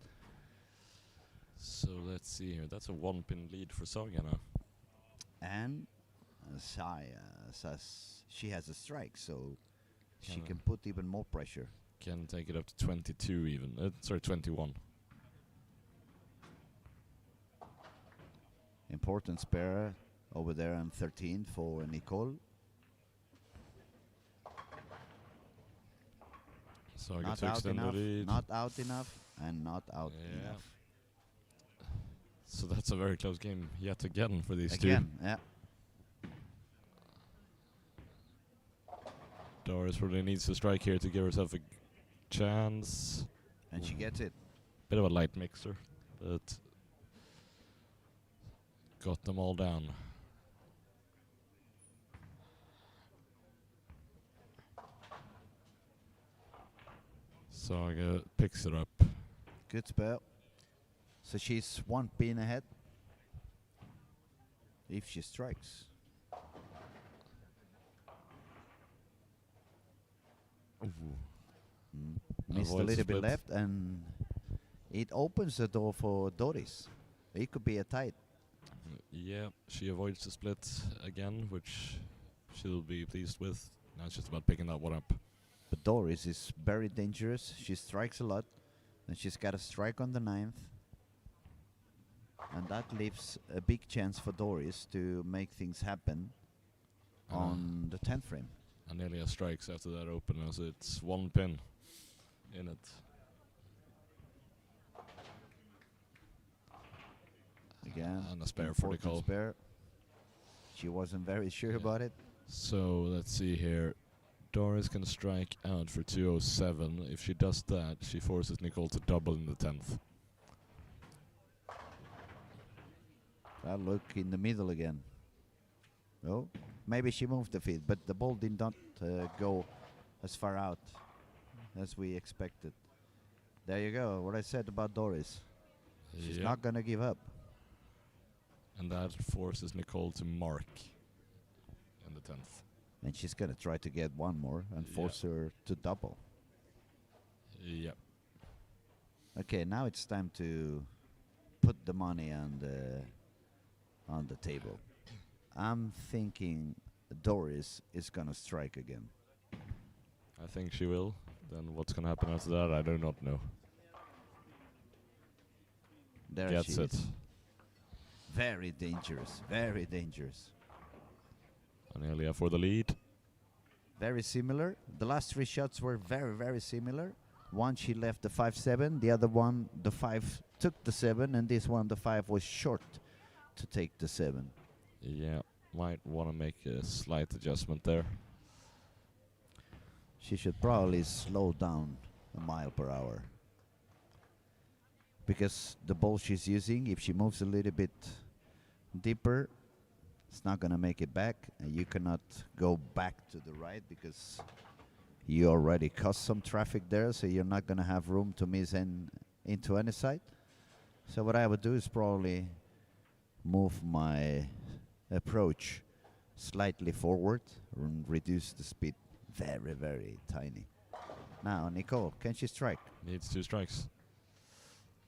Speaker 2: So let's see here. That's a 1-pin lead for Saga now.
Speaker 1: And Saya says she has a strike, so she
Speaker 2: Can-
Speaker 1: can put even more pressure.
Speaker 2: Can take it up to 22 even. Sorry, 21.
Speaker 1: Important spare over there on 13 for Nicole.
Speaker 2: Saga
Speaker 1: Not
Speaker 2: to
Speaker 1: out
Speaker 2: extend the
Speaker 1: enough,
Speaker 2: lead.
Speaker 1: not out enough, and not out
Speaker 2: Yeah.
Speaker 1: enough.
Speaker 2: So that's a very close game yet again for these
Speaker 1: Again, yeah.
Speaker 2: two. Doris really needs to strike here to give herself a chance.
Speaker 1: And she gets it.
Speaker 2: Bit of a light mixer, but got them all down. Saga picks it up.
Speaker 1: Good spell. So she's 1 pin ahead. If she strikes. Missed a
Speaker 2: Avoids
Speaker 1: little bit
Speaker 2: split.
Speaker 1: left, and it opens the door for Doris. It could be a tight.
Speaker 2: Yeah, she avoids the split again, which she'll be pleased with. Now it's just about picking that one up.
Speaker 1: But Doris is very dangerous. She strikes a lot, and she's got a strike on the 9th. And that leaves a big chance for Doris to make things happen on the 10th frame.
Speaker 2: Anelia strikes after that open, as it's 1 pin in it.
Speaker 1: Again,
Speaker 2: And a spare for the
Speaker 1: important
Speaker 2: call.
Speaker 1: spare. She wasn't very sure
Speaker 2: Yeah.
Speaker 1: about it.
Speaker 2: So let's see here. Doris can strike out for 207. If she does that, she forces Nicole to double in the 10th.
Speaker 1: I'll look in the middle again. Oh, maybe she moved the feet, but the ball did not go as far out as we expected. There you go, what I said about Doris. She's
Speaker 2: Yep.
Speaker 1: not going to give up.
Speaker 2: And that forces Nicole to mark in the 10th.
Speaker 1: And she's going to try to get one more and
Speaker 2: Yeah.
Speaker 1: force her to double.
Speaker 2: Yep.
Speaker 1: Okay, now it's time to put the money on the table. I'm thinking Doris is going to strike again.
Speaker 2: I think she will. Then what's going to happen after that, I do not know.
Speaker 1: There
Speaker 2: Gets
Speaker 1: she
Speaker 2: it.
Speaker 1: is. Very dangerous, very dangerous.
Speaker 2: Anelia for the lead.
Speaker 1: Very similar. The last 3 shots were very, very similar. One she left the 5-7, the other one the 5 took the 7, and this one the 5 was short to take the 7.
Speaker 2: Yeah, might want to make a slight adjustment there.
Speaker 1: She should probably slow down a mile per hour. Because the ball she's using, if she moves a little bit deeper, it's not going to make it back. And you cannot go back to the right because you already caused some traffic there, so you're not going to have room to miss into any side. So what I would do is probably move my approach slightly forward and reduce the speed very, very tiny. Now, Nicole, can she strike?
Speaker 2: Needs 2 strikes.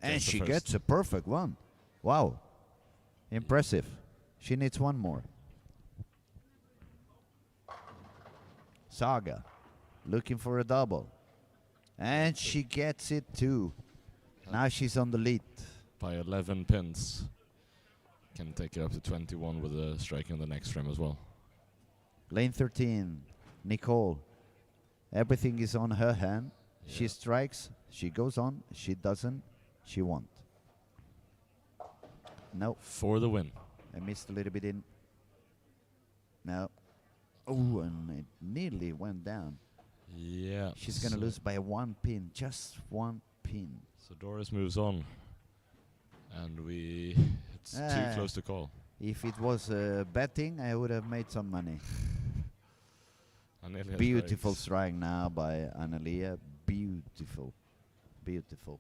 Speaker 1: And
Speaker 2: Gets the
Speaker 1: she
Speaker 2: first.
Speaker 1: gets a perfect one. Wow. Impressive. She needs one more. Saga looking for a double. And she gets it too. Now she's on the lead.
Speaker 2: By 11 pins. Can take it up to 21 with a strike in the next frame as well.
Speaker 1: Lane 13, Nicole. Everything is on her hand. She
Speaker 2: Yeah.
Speaker 1: strikes, she goes on, she doesn't, she won't. No,
Speaker 2: For the win.
Speaker 1: I missed a little bit in. No. Oh, and it nearly went down.
Speaker 2: Yeah.
Speaker 1: She's going to lose by 1 pin, just 1 pin.
Speaker 2: So Doris moves on. And it's
Speaker 1: Ah.
Speaker 2: too close to call.
Speaker 1: If it was betting, I would have made some money.
Speaker 2: Anelia
Speaker 1: Beautiful
Speaker 2: strikes.
Speaker 1: strike now by Analia. Beautiful. Beautiful.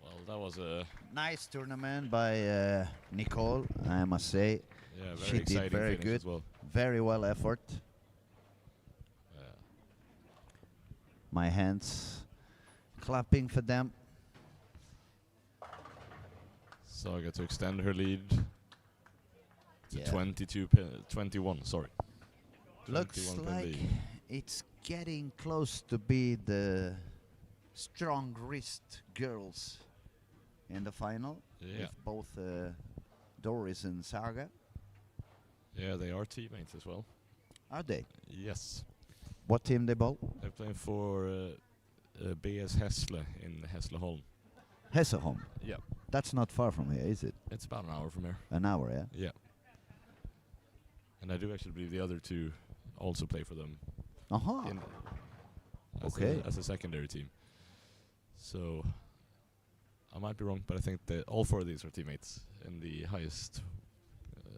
Speaker 2: Well, that was a
Speaker 1: Nice tournament by Nicole, I must say.
Speaker 2: very
Speaker 1: She did
Speaker 2: exciting
Speaker 1: very
Speaker 2: finish
Speaker 1: good.
Speaker 2: as well.
Speaker 1: Very well effort.
Speaker 2: Yeah.
Speaker 1: My hands clapping for them.
Speaker 2: Saga to extend her lead to
Speaker 1: Yeah.
Speaker 2: 21, sorry.
Speaker 1: Looks
Speaker 2: 21 pin
Speaker 1: like
Speaker 2: lead.
Speaker 1: it's getting close to be the strong wrist girls in the final.
Speaker 2: Yeah.
Speaker 1: With both Doris and Saga.
Speaker 2: Yeah, they are teammates as well.
Speaker 1: Are they?
Speaker 2: Yes.
Speaker 1: What team they both?
Speaker 2: They're playing for BS Hässle in Hässleholm.
Speaker 1: Hesselholm.
Speaker 2: Yeah.
Speaker 1: That's not far from here, is it?
Speaker 2: It's about an hour from here.
Speaker 1: An hour, yeah?
Speaker 2: Yeah. And I do actually believe the other two also play for them
Speaker 1: Uh-huh.
Speaker 2: in
Speaker 1: Okay.
Speaker 2: as a secondary team. So I might be wrong, but I think that all four of these are teammates in the highest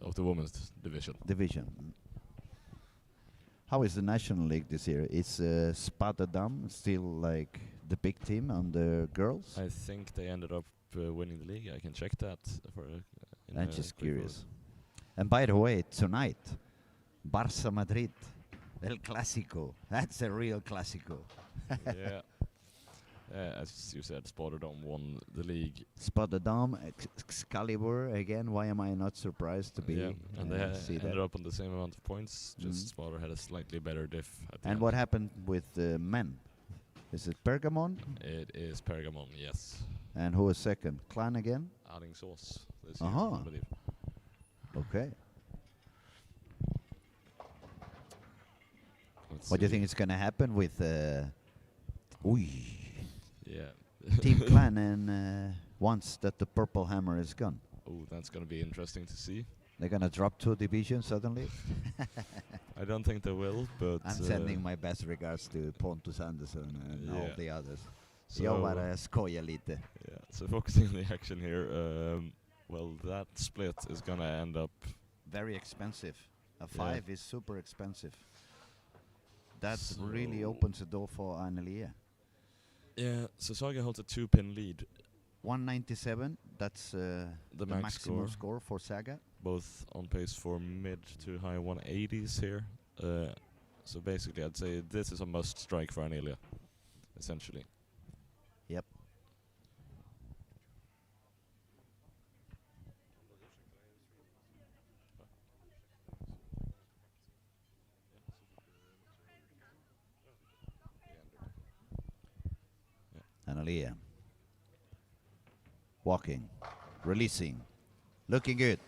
Speaker 2: of the women's division.
Speaker 1: Division. How is the National League this year? Is Spadadam still like the big team on the girls?
Speaker 2: I think they ended up winning the league. I can check that for.
Speaker 1: I'm just curious. And by the way, tonight, Barça Madrid, El Clásico. That's a real Clásico.
Speaker 2: Yeah. As you said, Spadadam won the league.
Speaker 1: Spadadam, Excalibur again. Why am I not surprised to be?
Speaker 2: Yeah, and they
Speaker 1: see
Speaker 2: ended
Speaker 1: that?
Speaker 2: up on the same amount of points. Just Spadar had a slightly better diff. At the
Speaker 1: And
Speaker 2: end.
Speaker 1: what happened with the men? Is it Pergamon?
Speaker 2: It is Pergamon, yes.
Speaker 1: And who was second? Clan again?
Speaker 2: Alingsås this year,
Speaker 1: Uh-huh.
Speaker 2: I believe.
Speaker 1: Okay.
Speaker 2: Let's
Speaker 1: What do you
Speaker 2: see.
Speaker 1: think is going to happen with
Speaker 2: Yeah.
Speaker 1: Team Clan and once that the Purple Hammer is gone?
Speaker 2: Oh, that's going to be interesting to see.
Speaker 1: They're going to drop 2 divisions suddenly?
Speaker 2: I don't think they will, but
Speaker 1: I'm sending my best regards to Pontus Anderson and all
Speaker 2: Yeah.
Speaker 1: the others.
Speaker 2: so
Speaker 1: Jag bara skojar lite.
Speaker 2: yeah. So focusing on the action here. Well, that split is going to end up.
Speaker 1: Very expensive. A
Speaker 2: Yeah.
Speaker 1: 5 is super expensive. That
Speaker 2: So-
Speaker 1: really opens the door for Annelia.
Speaker 2: Yeah. So Saga holds a 2-pin lead.
Speaker 1: 197, that's the
Speaker 2: max
Speaker 1: maximum
Speaker 2: score.
Speaker 1: score for Saga.
Speaker 2: Both on pace for mid to high 180s here. So basically, I'd say this is a must strike for Anelia, essentially.
Speaker 1: Yep. Annelia. Walking. Releasing. Looking good.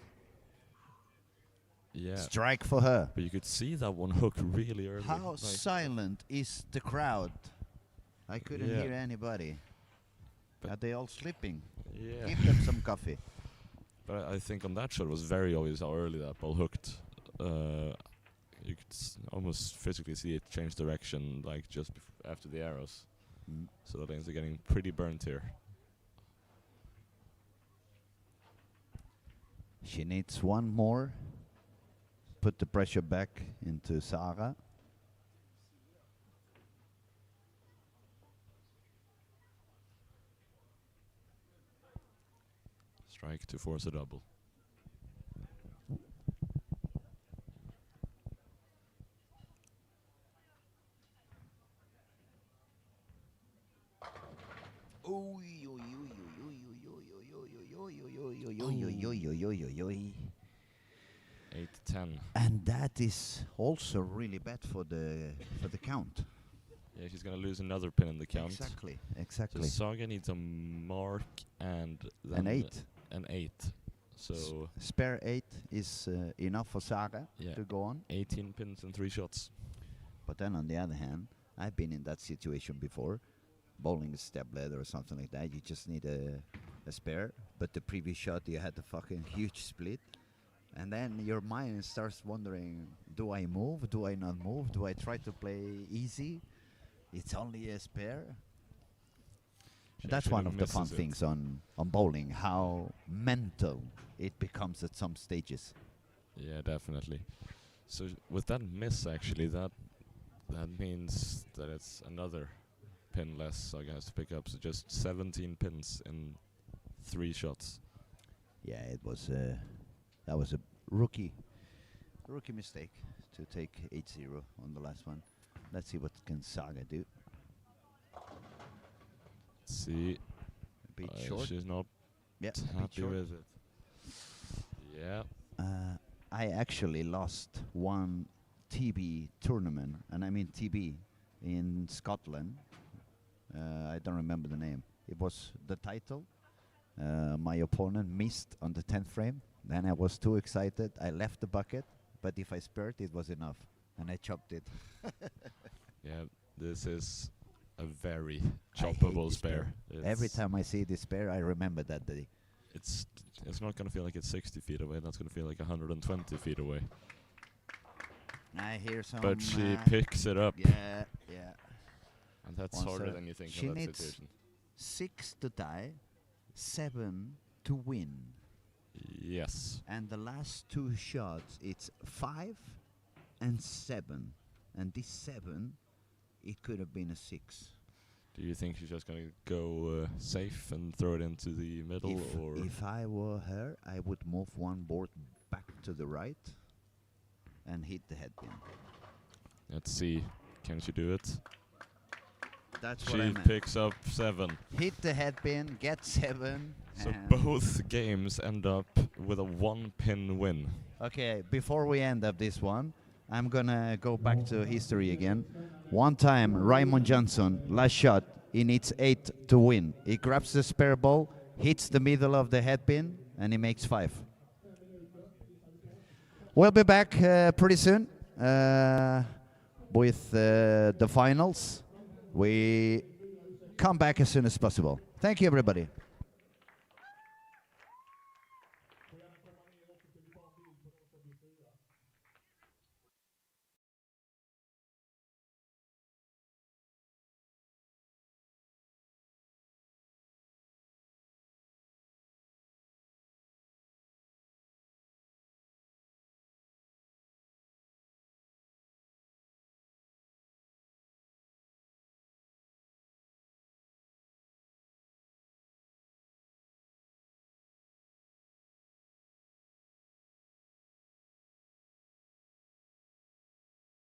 Speaker 2: Yeah.
Speaker 1: Strike for her.
Speaker 2: But you could see that one hook really early.
Speaker 1: How
Speaker 2: like-
Speaker 1: silent is the crowd? I couldn't
Speaker 2: Yeah.
Speaker 1: hear anybody.
Speaker 2: But
Speaker 1: Are they all sleeping?
Speaker 2: Yeah.
Speaker 1: Give them some coffee.
Speaker 2: But I think on that shot it was very obvious how early that ball hooked. You could almost physically see it change direction, like just after the arrows.
Speaker 1: Mm.
Speaker 2: So the lanes are getting pretty burnt here.
Speaker 1: She needs one more. Put the pressure back into Sara.
Speaker 2: Strike to force a double.
Speaker 1: Oi, oi, oi, oi, oi, oi, oi, oi, oi, oi, oi, oi, oi, oi, oi, oi, oi.
Speaker 2: 8-10.
Speaker 1: And that is also really bad for the count.
Speaker 2: Yeah, she's gonna lose another pin in the count.
Speaker 1: Exactly,
Speaker 2: So
Speaker 1: exactly.
Speaker 2: Saga needs a mark and
Speaker 1: An
Speaker 2: then
Speaker 1: 8.
Speaker 2: An 8. So
Speaker 1: Spare 8 is enough for Saga
Speaker 2: Yeah.
Speaker 1: to go on.
Speaker 2: 18 pins and 3 shots.
Speaker 1: But then on the other hand, I've been in that situation before. Bowling a step ladder or something like that. You just need a spare. But the previous shot, you had a fucking huge split. And then your mind starts wondering, do I move? Do I not move? Do I try to play easy? It's only a spare.
Speaker 2: She
Speaker 1: That's
Speaker 2: actually
Speaker 1: one of the fun
Speaker 2: misses it.
Speaker 1: things on bowling, how mental it becomes at some stages.
Speaker 2: Yeah, definitely. So with that miss, actually, that means that it's another pin less Saga has to pick up. So just 17 pins in 3 shots.
Speaker 1: Yeah, it was that was a rookie mistake to take 8-0 on the last one. Let's see what can Saga do.
Speaker 2: Let's see.
Speaker 1: A bit short.
Speaker 2: She's not
Speaker 1: Yeah, a bit
Speaker 2: happy
Speaker 1: short.
Speaker 2: with it. Yeah.
Speaker 1: I actually lost one TB tournament, and I mean TB in Scotland. I don't remember the name. It was the title. My opponent missed on the 10th frame. Then I was too excited. I left the bucket, but if I spared, it was enough, and I chopped it.
Speaker 2: Yeah, this is a very
Speaker 1: I hate
Speaker 2: choppable
Speaker 1: this
Speaker 2: spare.
Speaker 1: Every
Speaker 2: It's-
Speaker 1: time I see this spare, I remember that day.
Speaker 2: It's not gonna feel like it's 60 feet away. That's gonna feel like 120 feet away.
Speaker 1: I hear some.
Speaker 2: but she picks it up.
Speaker 1: Yeah, yeah.
Speaker 2: And that's
Speaker 1: One
Speaker 2: harder
Speaker 1: serve.
Speaker 2: than you think
Speaker 1: She
Speaker 2: in that
Speaker 1: needs
Speaker 2: situation.
Speaker 1: 6 to tie, 7 to win.
Speaker 2: Yes.
Speaker 1: And the last 2 shots, it's 5 and 7. And this 7, it could have been a 6.
Speaker 2: Do you think she's just gonna go safe and throw it into the middle, or
Speaker 1: If I were her, I would move one board back to the right and hit the head pin.
Speaker 2: let's see, can she do it?
Speaker 1: That's what I
Speaker 2: She
Speaker 1: meant.
Speaker 2: picks up 7.
Speaker 1: Hit the head pin, get 7.
Speaker 2: So
Speaker 1: and
Speaker 2: both games end up with a 1-pin win.
Speaker 1: Okay, before we end up this one, I'm gonna go back to history again. One time, Raymond Johnson, last shot, he needs 8 to win. He grabs the spare ball, hits the middle of the head pin, and he makes 5. We'll be back pretty soon with the finals. We come back as soon as possible. Thank you, everybody.